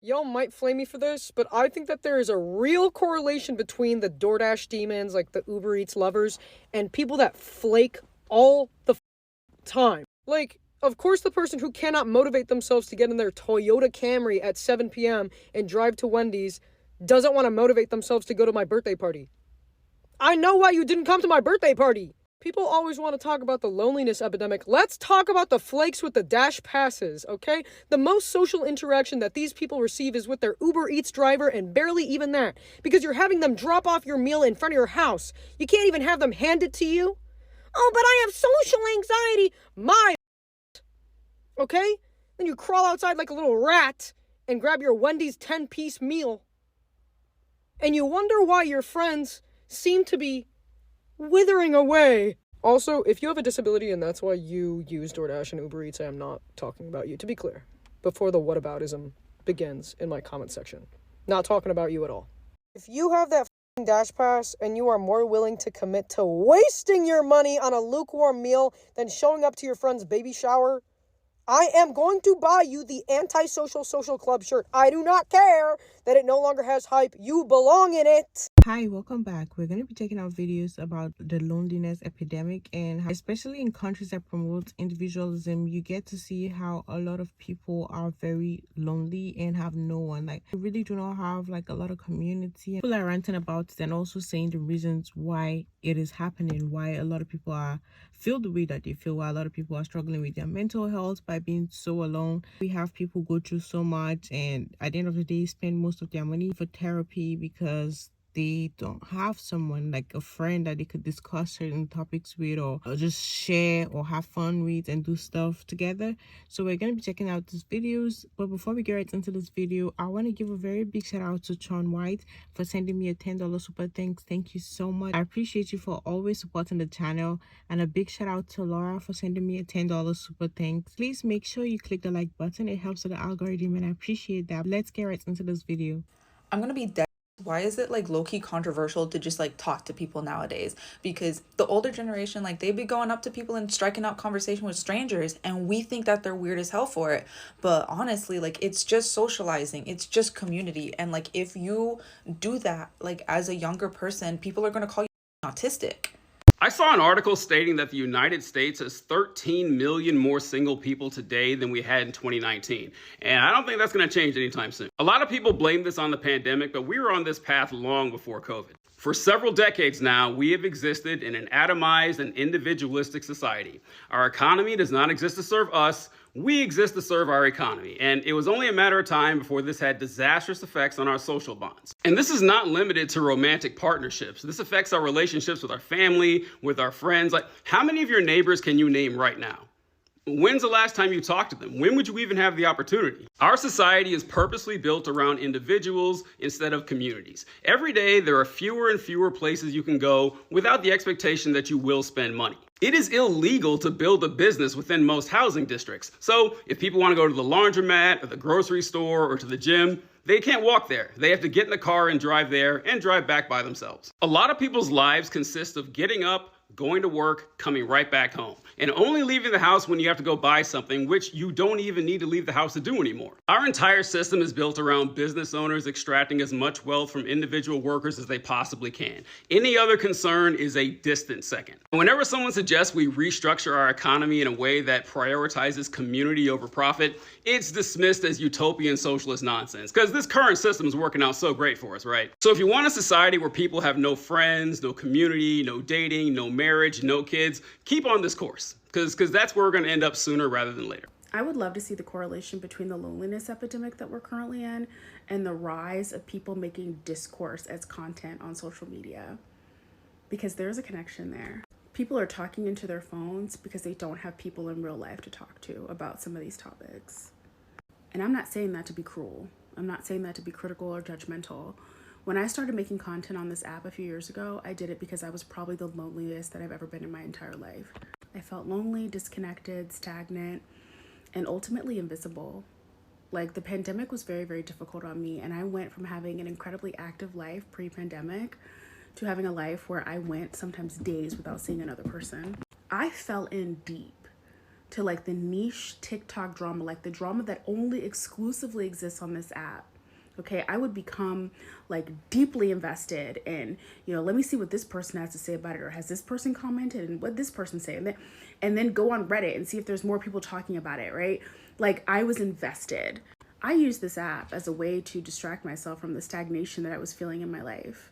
Y'all might flame me for this, but I think that there is a real correlation between the DoorDash demons, like the Uber Eats lovers, and people that flake all the time. Like, of course, the person who cannot motivate themselves to get in their Toyota Camry at 7 p.m. and drive to Wendy's doesn't want to motivate themselves to go to my birthday party. I know why you didn't come to my birthday party. People always want to talk about the loneliness epidemic. Let's talk about the flakes with the dash passes, okay? The most social interaction that these people receive is with their Uber Eats driver, and barely even that, because you're having them drop off your meal in front of your house. You can't even have them hand it to you. Oh, but I have social anxiety. My okay? Then you crawl outside like a little rat and grab your Wendy's 10-piece meal. And you wonder why your friends seem to be withering away. Also, if you have a disability and that's why you use DoorDash and Uber Eats, I am not talking about you, to be clear, before the whataboutism begins in my comment section. Not talking about you at all. If you have that Dash Pass and you are more willing to commit to wasting your money on a lukewarm meal than showing up to your friend's baby shower, I am going to buy you the Antisocial Social Club shirt. I do not care that it no longer has hype. You belong in it. Hi, welcome back. We're going to be taking out videos about the loneliness epidemic, and especially in countries that promote individualism, you get to see how a lot of people are very lonely and have no one. Like, they really do not have like a lot of community. People are ranting about it and also saying the reasons why it is happening, why a lot of people feel the way that they feel, why a lot of people are struggling with their mental health by being so alone. We have people go through so much and at the end of the day spend most of their money for therapy because they don't have someone like a friend that they could discuss certain topics with, or just share or have fun with and do stuff together. So we're going to be checking out these videos, but before we get right into this video, I want to give a very big shout out to Sean White for sending me a $10 super thanks. Thank you so much. I appreciate you for always supporting the channel, and a big shout out to Laura for sending me a $10 super thanks. Please make sure you click the like button. It helps with the algorithm and I appreciate that. Let's get right into this video. I'm gonna be dead. Why is it like low-key controversial to just like talk to people nowadays? Because the older generation, like, they be going up to people and striking out conversation with strangers, and we think that they're weird as hell for it. But honestly, like, it's just socializing, it's just community. And like, if you do that like as a younger person, people are gonna call you autistic. I saw an article stating that the United States has 13 million more single people today than we had in 2019. And I don't think that's going to change anytime soon. A lot of people blame this on the pandemic, but we were on this path long before COVID. For several decades now, we have existed in an atomized and individualistic society. Our economy does not exist to serve us. We exist to serve our economy, and it was only a matter of time before this had disastrous effects on our social bonds. And this is not limited to romantic partnerships. This affects our relationships with our family, with our friends. Like, how many of your neighbors can you name right now? When's the last time you talked to them? When would you even have the opportunity? Our society is purposely built around individuals instead of communities. Every day, there are fewer and fewer places you can go without the expectation that you will spend money. It is illegal to build a business within most housing districts. So if people want to go to the laundromat or the grocery store or to the gym, they can't walk there. They have to get in the car and drive there and drive back by themselves. A lot of people's lives consist of getting up, going to work, coming right back home, and only leaving the house when you have to go buy something, which you don't even need to leave the house to do anymore. Our entire system is built around business owners extracting as much wealth from individual workers as they possibly can. Any other concern is a distant second. Whenever someone suggests we restructure our economy in a way that prioritizes community over profit, it's dismissed as utopian socialist nonsense, because this current system is working out so great for us, right? So if you want a society where people have no friends, no community, no dating, no marriage, no kids, keep on this course, because that's where we're going to end up sooner rather than later. I would love to see the correlation between the loneliness epidemic that we're currently in and the rise of people making discourse as content on social media, because there's a connection there. People are talking into their phones because they don't have people in real life to talk to about some of these topics. And I'm not saying that to be cruel. I'm not saying that to be critical or judgmental. When I started making content on this app a few years ago, I did it because I was probably the loneliest that I've ever been in my entire life. I felt lonely, disconnected, stagnant, and ultimately invisible. Like, the pandemic was very, very difficult on me, and I went from having an incredibly active life pre-pandemic to having a life where I went sometimes days without seeing another person. I fell in deep to like the niche TikTok drama, like the drama that only exclusively exists on this app. Okay, I would become like deeply invested in, let me see what this person has to say about it, or has this person commented and what this person say, and then go on Reddit and see if there's more people talking about it, right? Like I was invested. I use this app as a way to distract myself from the stagnation that I was feeling in my life,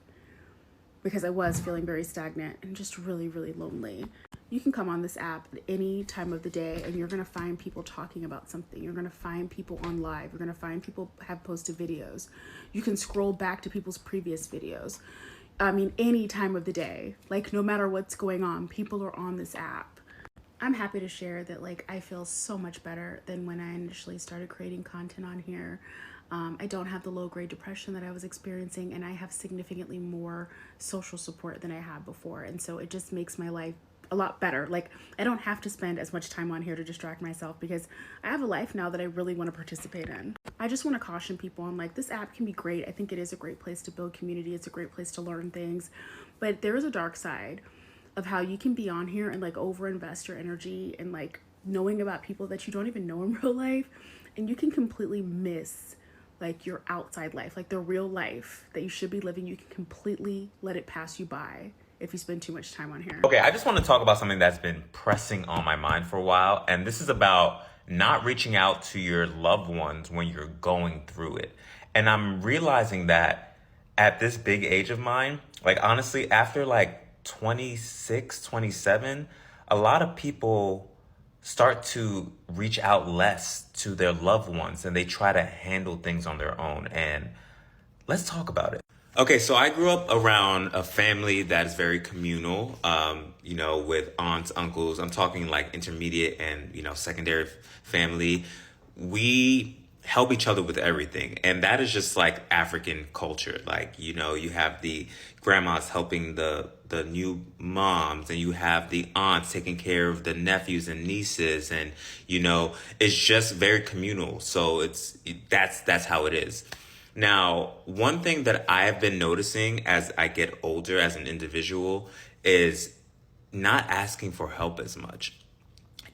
because I was feeling very stagnant and just really, really lonely. You can come on this app at any time of the day and you're going to find people talking about something. You're going to find people on live. You're going to find people have posted videos. You can scroll back to people's previous videos. I mean, any time of the day, like no matter what's going on, people are on this app. I'm happy to share that like I feel so much better than when I initially started creating content on here. I don't have the low-grade depression that I was experiencing, and I have significantly more social support than I had before. And so it just makes my life a lot better. Like I don't have to spend as much time on here to distract myself, because I have a life now that I really want to participate in. I just want to caution people on like, this app can be great. I think it is a great place to build community. It's a great place to learn things, but there is a dark side of how you can be on here and like overinvest your energy and like knowing about people that you don't even know in real life, and you can completely miss like your outside life, like the real life that you should be living. You can completely let it pass you by if you spend too much time on here. Okay, I just want to talk about something that's been pressing on my mind for a while, and this is about not reaching out to your loved ones when you're going through it. And I'm realizing that at this big age of mine, like honestly, after like 26, 27, a lot of people start to reach out less to their loved ones and they try to handle things on their own. And let's talk about it. Okay, so I grew up around a family that is very communal, with aunts, uncles. I'm talking like intermediate and, secondary family. We help each other with everything. And that is just like African culture. Like, you have the grandmas helping the new moms, and you have the aunts taking care of the nephews and nieces. And, it's just very communal. So that's how it is. Now, one thing that I've been noticing as I get older as an individual is not asking for help as much.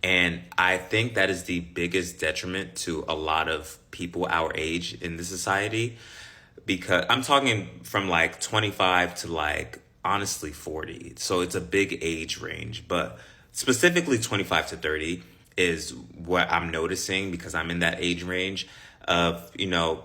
And I think that is the biggest detriment to a lot of people our age in this society, because I'm talking from like 25 to like honestly 40. So it's a big age range, but specifically 25 to 30 is what I'm noticing, because I'm in that age range of,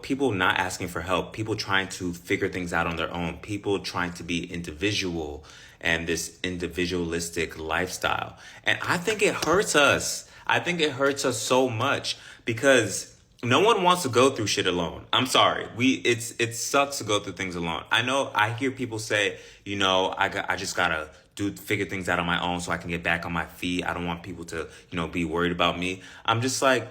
people not asking for help, people trying to figure things out on their own, people trying to be individual and this individualistic lifestyle. And I think it hurts us. I think it hurts us so much, because no one wants to go through shit alone. I'm sorry. It sucks to go through things alone. I know I hear people say, I just gotta figure things out on my own so I can get back on my feet. I don't want people to, be worried about me. I'm just like,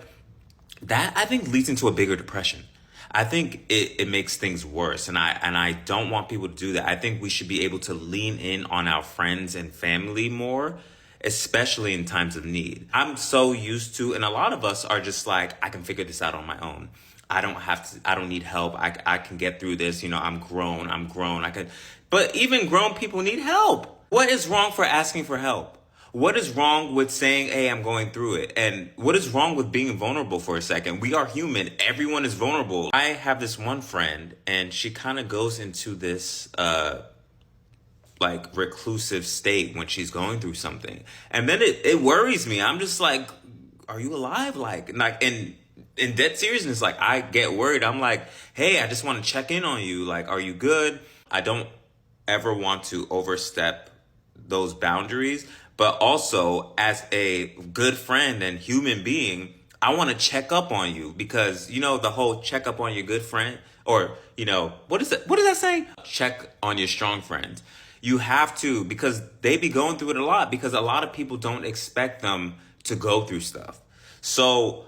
that I think leads into a bigger depression. I think it makes things worse. And I don't want people to do that. I think we should be able to lean in on our friends and family more, especially in times of need. I'm so used to, and a lot of us are just like, I can figure this out on my own. I don't need help. I can get through this. I'm grown. But even grown people need help. What is wrong for asking for help? What is wrong with saying, hey, I'm going through it? And what is wrong with being vulnerable for a second? We are human. Everyone is vulnerable. I have this one friend, and she kind of goes into this like reclusive state when she's going through something. And then it worries me. I'm just like, are you alive? Like in dead seriousness, like I get worried. I'm like, hey, I just want to check in on you. Like, are you good? I don't ever want to overstep those boundaries. But also, as a good friend and human being, I want to check up on you, because, the whole check up on your good friend, or, what is that saying? Check on your strong friends. You have to, because they be going through it a lot, because a lot of people don't expect them to go through stuff. So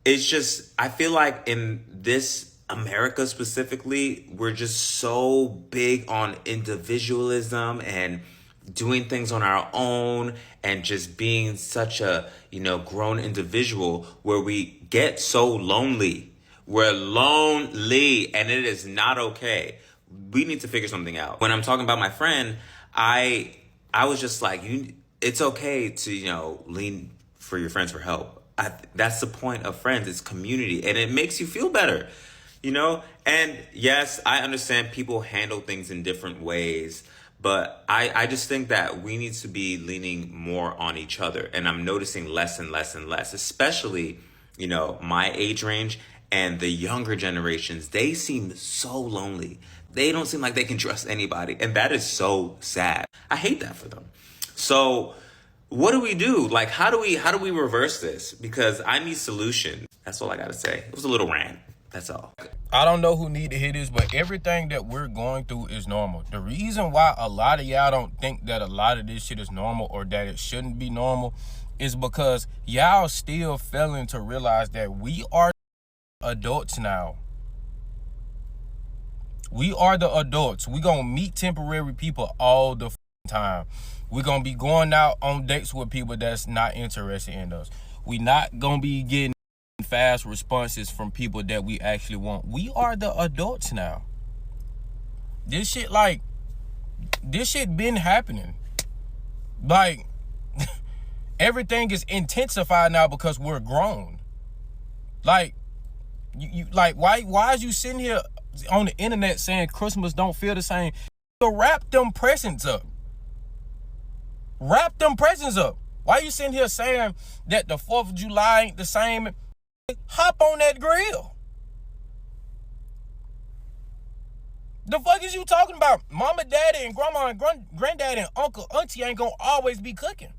it's just, I feel like in this America specifically, we're just so big on individualism and doing things on our own, and just being such a, grown individual, where we get so lonely. We're lonely, and it is not okay. We need to figure something out. When I'm talking about my friend, I was just like, it's okay to, lean for your friends for help. That's the point of friends. It's community, and it makes you feel better, you know? And yes, I understand people handle things in different ways, but I just think that we need to be leaning more on each other. And I'm noticing less and less and less, especially, you know, my age range and the younger generations. They seem so lonely. They don't seem like they can trust anybody. And that is so sad. I hate that for them. So what do we do? Like, how do we reverse this? Because I need solutions. That's all I gotta say. It was a little rant. That's all. I don't know who need to hear this, but everything that we're going through is normal. The reason why a lot of y'all don't think that a lot of this shit is normal or that it shouldn't be normal is because y'all still failing to realize that we are adults now. We are the adults. We gonna meet temporary people all the time. We gonna be going out on dates with people that's not interested in us. We not gonna be getting fast responses from people that we actually want. We are the adults now. This shit been happening. Like, everything is intensified now because we're grown. Like, you like, why is you sitting here on the internet saying Christmas don't feel the same? So wrap them presents up. Wrap them presents up. Why you sitting here saying that the 4th of July ain't the same? Hop on that grill. The fuck is you talking about? Mama, daddy, and grandma, and granddaddy, and uncle, auntie ain't gonna always be cooking.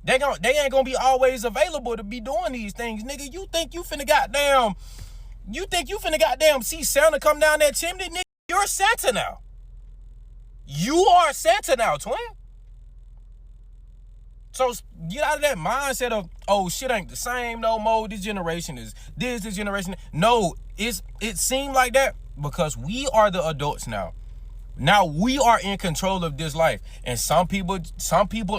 They ain't gonna be always available to be doing these things, nigga. You think you finna goddamn see Santa come down that chimney, nigga? You're Santa now. You are Santa now, twin. So get out of that mindset of, oh, shit ain't the same no more. This generation is this generation. No, it seemed like that because we are the adults now. Now we are in control of this life. And some people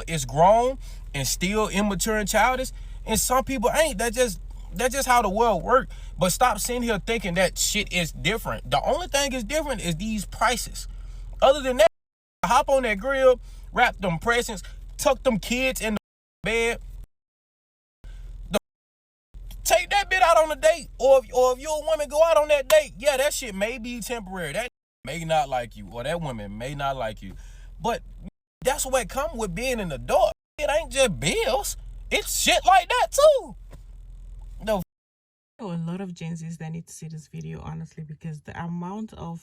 is grown and still immature and childish. And some people ain't. That's just how the world works. But stop sitting here thinking that shit is different. The only thing is different is these prices. Other than that, hop on that grill, wrap them presents, tuck them kids in the bed. Take that bit out on a date. Or if you're a woman, go out on that date. Yeah, that shit may be temporary. That may not like you. Or that woman may not like you. But that's what comes with being an adult. It ain't just bills. It's shit like that too. No. A lot of Gen Zs that need to see this video, honestly, because the amount of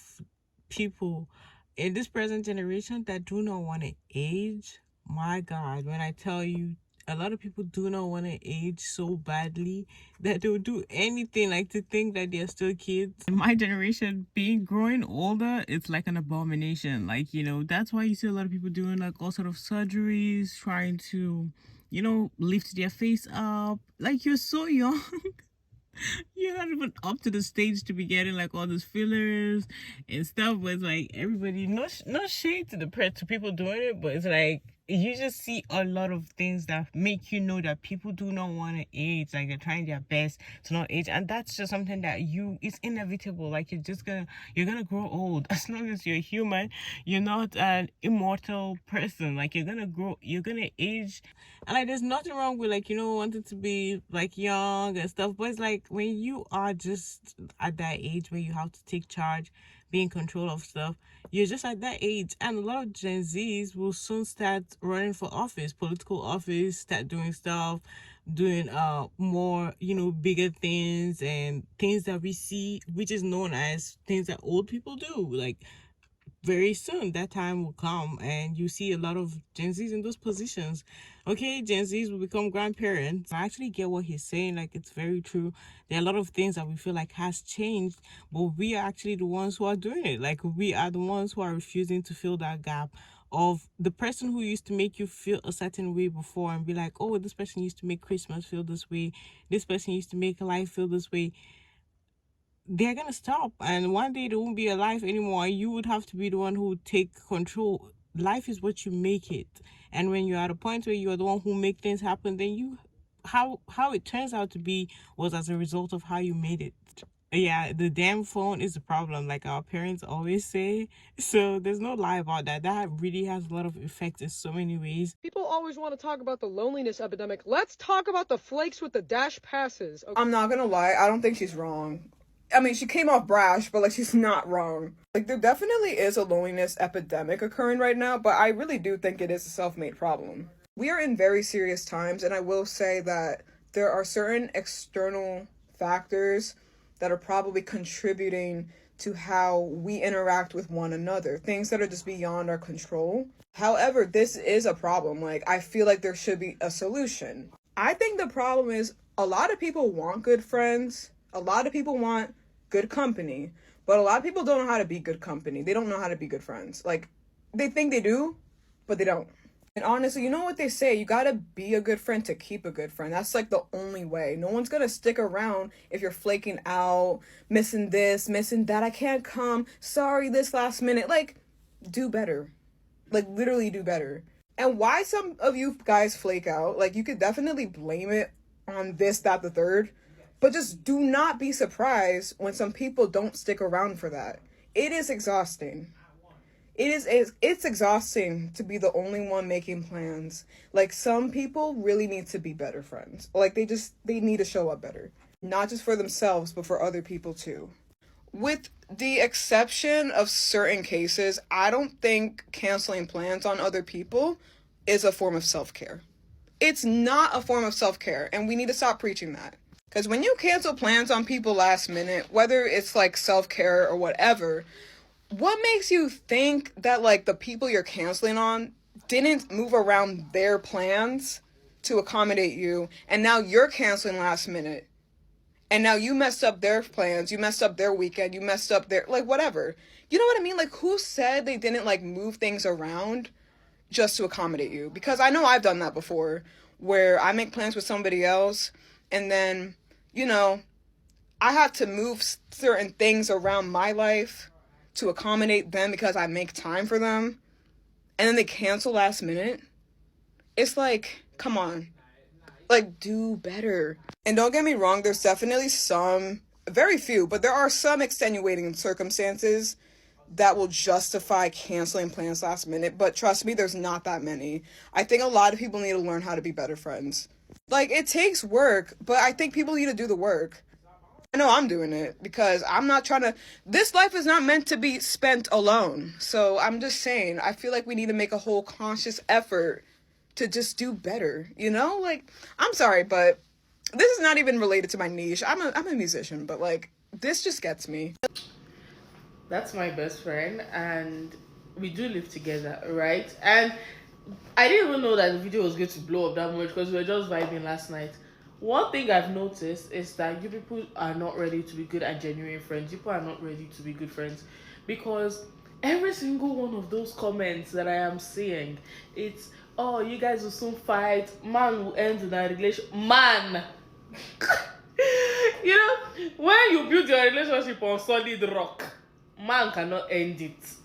people in this present generation that do not want to age, my God, when I tell you, a lot of people do not want to age so badly that they'll do anything like to think that they're still kids. In my generation, growing older, it's like an abomination. Like, you know, that's why you see a lot of people doing like all sort of surgeries, trying to, you know, lift their face up. Like, you're so young. You're not even up to the stage to be getting like all those fillers and stuff. But it's like everybody, no shade to to people doing it, but it's like you just see a lot of things that make you know that people do not want to age. Like, they're trying their best to not age, and that's just something that it's inevitable. Like, you're gonna grow old. As long as you're human, you're not an immortal person. Like, you're gonna age. And like, there's nothing wrong with, like, you know, wanting to be like young and stuff, but it's like when you are just at that age where you have to take charge, be in control of stuff, you're just at that age. And a lot of Gen Zs will soon start running for office, political office, start doing stuff, doing more, you know, bigger things and things that we see, which is known as things that old people do. Like, very soon that time will come and you see a lot of Gen Zs in those positions. Okay, Gen Zs will become grandparents. I actually get what he's saying. Like, it's very true. There are a lot of things that we feel like has changed, but we are actually the ones who are doing it. Like, we are the ones who are refusing to fill that gap of the person who used to make you feel a certain way before and be like, oh, this person used to make Christmas feel this way, this person used to make life feel this way. They're gonna stop, and one day they won't be alive anymore. You would have to be the one who would take control. Life is what you make it, and when you're at a point where you're the one who make things happen, then how it turns out to be was as a result of how you made it. Yeah, the damn phone is a problem, like our parents always say. So there's no lie about that. That really has a lot of effects in so many ways. People always want to talk about the loneliness epidemic. Let's talk about the flakes with the dash passes. Okay? I'm not gonna lie, I don't think she's wrong. I mean, she came off brash, but like she's not wrong. Like there definitely is a loneliness epidemic occurring right now, but I really do think it is a self-made problem. We are in very serious times, and I will say that there are certain external factors that are probably contributing to how we interact with one another, things that are just beyond our control. However, this is a problem. Like, I feel like there should be a solution. I think the problem is a lot of people want good friends, a lot of people want good company, but a lot of people don't know how to be good company. They don't know how to be good friends. Like, they think they do, but they don't. And honestly, you know what they say, you gotta be a good friend to keep a good friend. That's like the only way. No one's gonna stick around if you're flaking out, missing this, missing that, I can't come, sorry this last minute. Like, do better. Like, literally do better. And why some of you guys flake out, like, you could definitely blame it on this, that, the third, but just do not be surprised when some people don't stick around for that. It is exhausting. It's exhausting to be the only one making plans. Like, some people really need to be better friends. Like, they need to show up better. Not just for themselves, but for other people too. With the exception of certain cases, I don't think canceling plans on other people is a form of self-care. It's not a form of self-care, and we need to stop preaching that. Because when you cancel plans on people last minute, whether it's like self-care or whatever, what makes you think that like the people you're canceling on didn't move around their plans to accommodate you, and now you're canceling last minute, and now you messed up their plans, you messed up their weekend, you messed up their, like, whatever. You know what I mean? Like, who said they didn't like move things around just to accommodate you? Because I know I've done that before, where I make plans with somebody else, and then, you know, I have to move certain things around my life to accommodate them because I make time for them, and then they cancel last minute. It's like, come on, like, do better. And don't get me wrong, there's definitely some, very few, but there are some extenuating circumstances that will justify canceling plans last minute, but trust me, there's not that many. I think a lot of people need to learn how to be better friends. Like, it takes work, but I think people need to do the work. I know I'm doing it because I'm not trying to, this life is not meant to be spent alone. So I'm just saying, I feel like we need to make a whole conscious effort to just do better, you know? Like, I'm sorry, but this is not even related to my niche. I'm a musician, but like, this just gets me. That's my best friend, and we do live together, right? And I didn't even know that the video was going to blow up that much because we were just vibing last night. One thing I've noticed is that you people are not ready to be good and genuine friends. People are not ready to be good friends because every single one of those comments that I am seeing, it's, oh, you guys will soon fight, man will end in a relation. Man! You know, when you build your relationship on solid rock, man cannot end it.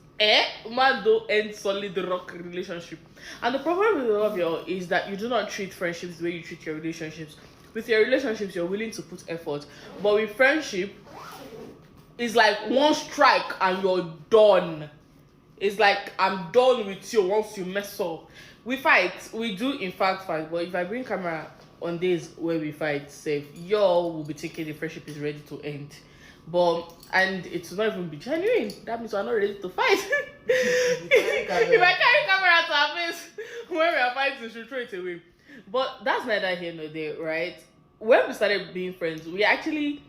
Man don't end solid rock relationship. And the problem with all of y'all is that you do not treat friendships the way you treat your relationships. With your relationships, you're willing to put effort, but with friendship, it's like one strike and you're done. It's like, I'm done with you once you mess up. We fight, we do in fact fight, but if I bring camera on days where we fight, safe, y'all will be thinking the friendship is ready to end. But, and it will not even be genuine. That means we're not ready to fight. If I carry camera to our face when we are fighting, we should throw it away. But that's neither here nor there, right? When we started being friends, we actually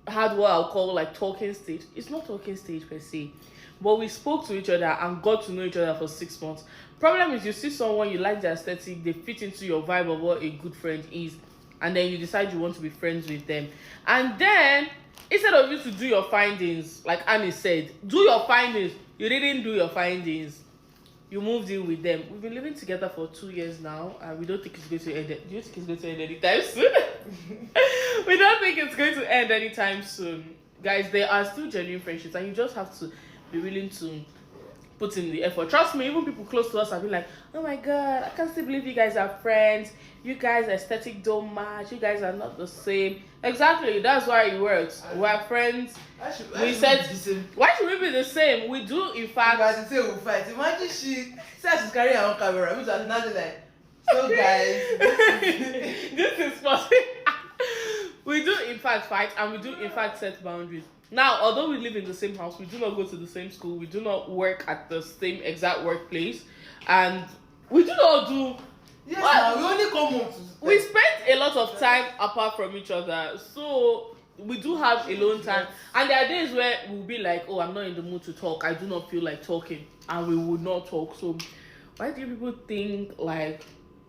had what I'll call like talking stage. It's not talking stage per se, but we spoke to each other and got to know each other for 6 months. Problem is, you see someone, you like their aesthetic, they fit into your vibe of what a good friend is, and then you decide you want to be friends with them. And then, instead of you to do your findings, like Annie said, do your findings, you didn't do your findings. You moved in with them. We've been living together for 2 years now, and we don't think it's going to end. Do you think it's going to end anytime soon? We don't think it's going to end anytime soon. Guys, there are still genuine friendships, and you just have to be willing to put in the effort. Trust me, even people close to us have been like, oh my god, I can't still believe you guys are friends. You guys' aesthetic don't match. You guys are not the same. Exactly, that's why it works. We're friends. We said, why should we be the same? We do, in fact. Imagine she says she's carrying her own camera. Which was not like, so guys, this is possible. We do, in fact, fight, and we do, in fact, set boundaries. Now, although we live in the same house, we do not go to the same school, we do not work at the same exact workplace, and we do not do. Yes, well, we only come home to. We spend a lot of time apart from each other, so we do have alone time. And there are days where we'll be like, oh, I'm not in the mood to talk, I do not feel like talking, and we would not talk. So, why do people think like?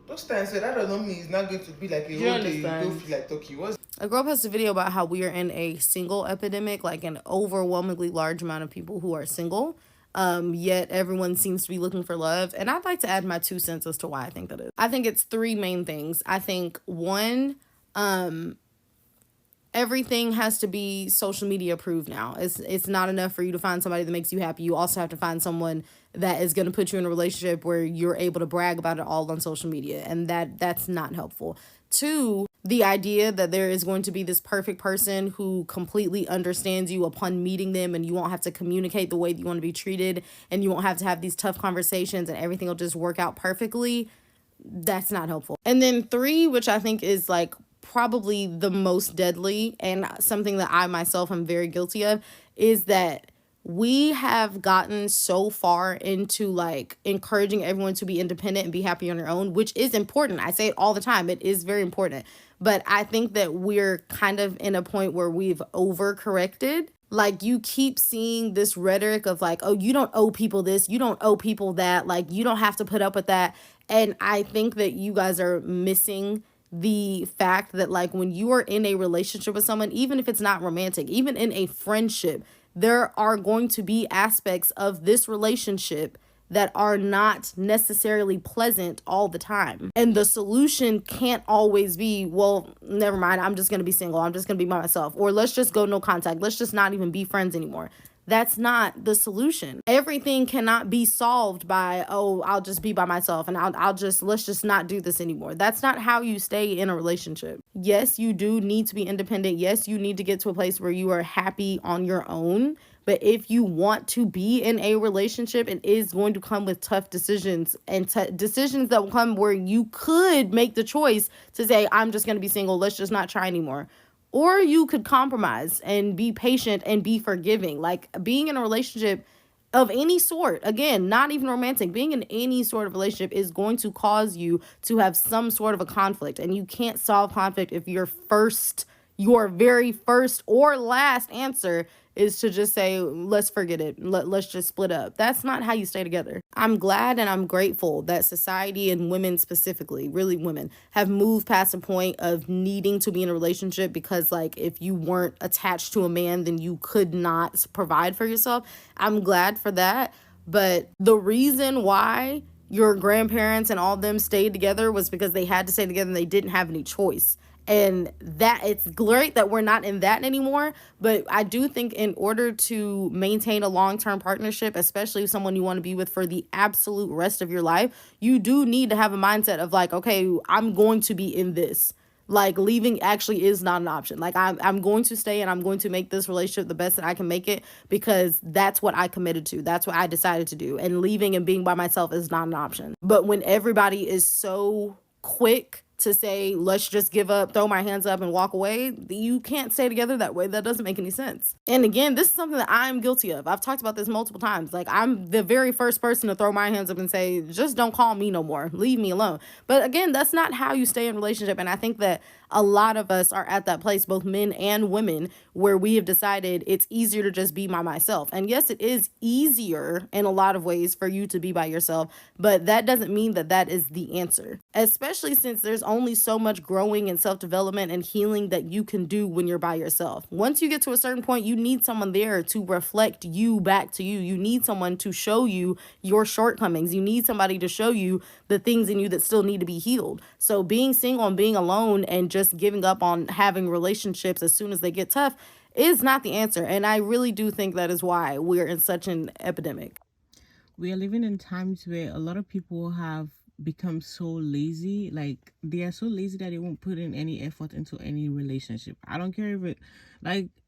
Those times, that does not mean it's not going to be like a whole day you don't feel like talking. A girl posted a video about how we are in a single epidemic, like an overwhelmingly large amount of people who are single. Yet everyone seems to be looking for love. And I'd like to add my 2 cents as to why I think that is. I think it's 3 main things. I think 1, everything has to be social media approved now. It's not enough for you to find somebody that makes you happy. You also have to find someone that is going to put you in a relationship where you're able to brag about it all on social media. And that's not helpful. 2, the idea that there is going to be this perfect person who completely understands you upon meeting them, and you won't have to communicate the way that you want to be treated, and you won't have to have these tough conversations, and everything will just work out perfectly. That's not helpful. And then 3, which I think is like probably the most deadly, and something that I myself am very guilty of, is that we have gotten so far into like encouraging everyone to be independent and be happy on their own, which is important. I say it all the time. It is very important. But I think that we're kind of in a point where we've overcorrected. Like, you keep seeing this rhetoric of like, oh, you don't owe people this, you don't owe people that, like, you don't have to put up with that. And I think that you guys are missing the fact that like when you are in a relationship with someone, even if it's not romantic, even in a friendship, there are going to be aspects of this relationship that are not necessarily pleasant all the time. And the solution can't always be, well, never mind, I'm just going to be single, I'm just going to be by myself, or let's just go no contact, let's just not even be friends anymore. That's not the solution. Everything cannot be solved by, oh, I'll just be by myself and let's just not do this anymore. That's not how you stay in a relationship. Yes, you do need to be independent. Yes, you need to get to a place where you are happy on your own. But if you want to be in a relationship, it is going to come with tough decisions, and decisions that will come where you could make the choice to say, I'm just going to be single, let's just not try anymore. Or you could compromise and be patient and be forgiving. Like, being in a relationship of any sort, again, not even romantic, being in any sort of relationship is going to cause you to have some sort of a conflict. And you can't solve conflict if your very first or last answer is to just say, let's forget it. Let's just split up. That's not how you stay together. I'm glad and I'm grateful that society, and women specifically, really women, have moved past the point of needing to be in a relationship because, like, if you weren't attached to a man, then you could not provide for yourself. I'm glad for that. But the reason why your grandparents and all of them stayed together was because they had to stay together and they didn't have any choice. And that it's great that we're not in that anymore. But I do think in order to maintain a long-term partnership, especially someone you want to be with for the absolute rest of your life, you do need to have a mindset of like, okay, I'm going to be in this. Like, leaving actually is not an option. Like, I'm going to stay and I'm going to make this relationship the best that I can make it because that's what I committed to. That's what I decided to do. And leaving and being by myself is not an option. But when everybody is so quick to say, let's just give up, throw my hands up and walk away, you can't stay together that way. That doesn't make any sense. And again, this is something that I'm guilty of. I've talked about this multiple times. Like, I'm the very first person to throw my hands up and say, just don't call me no more. Leave me alone. But again, that's not how you stay in a relationship. And I think that a lot of us are at that place, both men and women, where we have decided it's easier to just be by myself. And yes, it is easier in a lot of ways for you to be by yourself, but that doesn't mean that that is the answer, especially since there's only so much growing and self-development and healing that you can do when you're by yourself. Once you get to a certain point, you need someone there to reflect you back to you. You need someone to show you your shortcomings. You need somebody to show you the things in you that still need to be healed. So being single and being alone and just giving up on having relationships as soon as they get tough is not the answer. And I really do think that is why we're in such an epidemic. We are living in times where a lot of people have become so lazy. Like, they are so lazy that they won't put in any effort into any relationship. I don't care if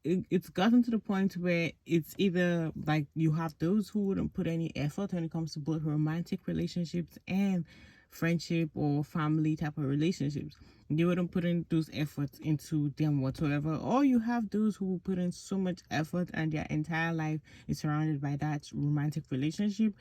it's gotten to the point where it's either like you have those who wouldn't put any effort when it comes to both romantic relationships and friendship or family type of relationships. They wouldn't put in those efforts into them whatsoever. Or you have those who put in so much effort and their entire life is surrounded by that romantic relationship,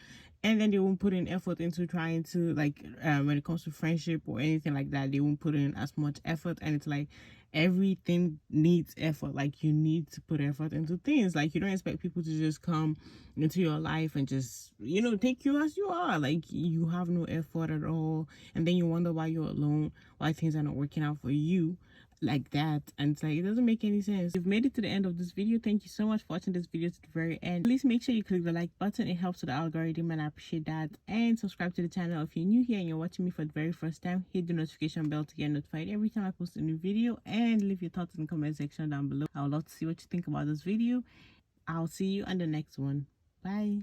and then they won't put in effort into trying to when it comes to friendship or anything like that, they won't put in as much effort. And it's like everything needs effort. Like, you need to put effort into things. Like, you don't expect people to just come into your life and just take you as you are. Like, you have no effort at all, and then you wonder why you're alone, why things are not working out for you like that. And it's like, it doesn't make any sense. You've made it to the end of this video. Thank you so much for watching this video to the very end. Please make sure you click the like button. It helps with the algorithm and I appreciate that. And subscribe to the channel if you're new here and you're watching me for the very first time. Hit the notification bell to get notified every time I post a new video, and leave your thoughts in the comment section down below. I would love to see what you think about this video. I'll see you on the next one. Bye.